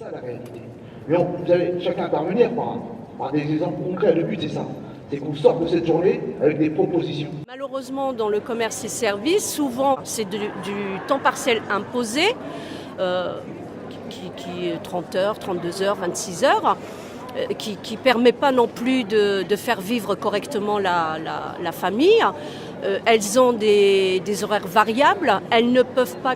ça la réalité. Mais vous allez chacun intervenir par des exemples concrets. Le but c'est ça, c'est qu'on sorte de cette journée avec des propositions. Malheureusement, dans le commerce et services, souvent c'est du temps partiel imposé, qui est 30 heures, 32 heures, 26 heures, qui ne permet pas non plus de faire vivre correctement la famille. Elles ont des horaires variables, elles ne peuvent pas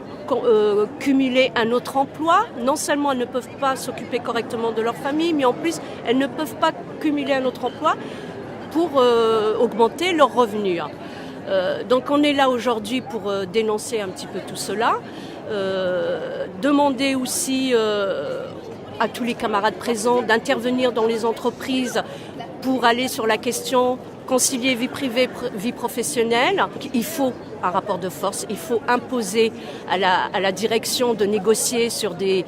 cumuler un autre emploi. Non seulement elles ne peuvent pas s'occuper correctement de leur famille, mais en plus elles ne peuvent pas cumuler un autre emploi pour augmenter leurs revenus. Donc on est là aujourd'hui pour dénoncer un petit peu tout cela, demander aussi à tous les camarades présents d'intervenir dans les entreprises pour aller sur la question concilier vie privée, vie professionnelle. Il faut un rapport de force, il faut imposer à la direction de négocier sur des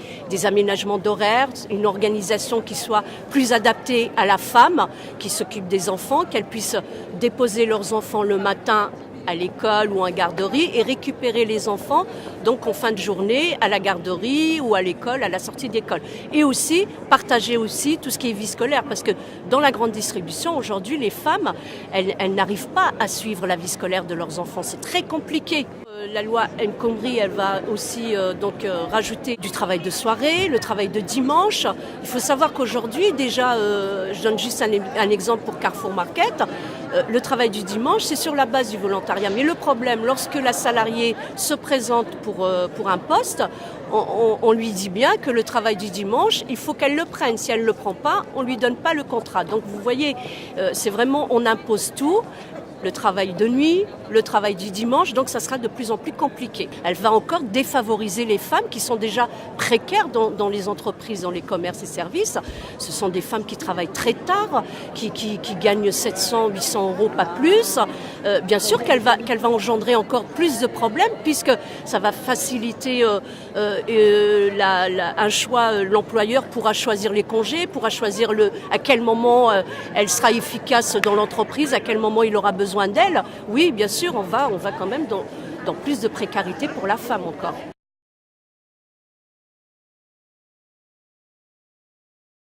aménagements d'horaires, une organisation qui soit plus adaptée à la femme qui s'occupe des enfants, qu'elle puisse déposer leurs enfants le matin à l'école ou en garderie et récupérer les enfants donc en fin de journée à la garderie ou à l'école, à la sortie d'école. Et aussi partager aussi tout ce qui est vie scolaire parce que dans la grande distribution aujourd'hui les femmes elles n'arrivent pas à suivre la vie scolaire de leurs enfants, c'est très compliqué. La loi El Khomri, elle va aussi rajouter du travail de soirée, le travail de dimanche. Il faut savoir qu'aujourd'hui, déjà, je donne juste un exemple pour Carrefour Market, le travail du dimanche, c'est sur la base du volontariat. Mais le problème, lorsque la salariée se présente pour un poste, on lui dit bien que le travail du dimanche, il faut qu'elle le prenne. Si elle ne le prend pas, on ne lui donne pas le contrat. Donc vous voyez, c'est vraiment, on impose tout. Le travail de nuit, le travail du dimanche, donc ça sera de plus en plus compliqué. Elle va encore défavoriser les femmes qui sont déjà précaires dans les entreprises, dans les commerces et services. Ce sont des femmes qui travaillent très tard, qui gagnent 700, 800 euros, pas plus. Bien sûr qu'elle va engendrer encore plus de problèmes puisque ça va faciliter un choix. L'employeur pourra choisir les congés, pourra choisir à quel moment elle sera efficace dans l'entreprise, à quel moment il aura besoin d'elle. Oui, bien sûr, on va quand même dans plus de précarité pour la femme encore.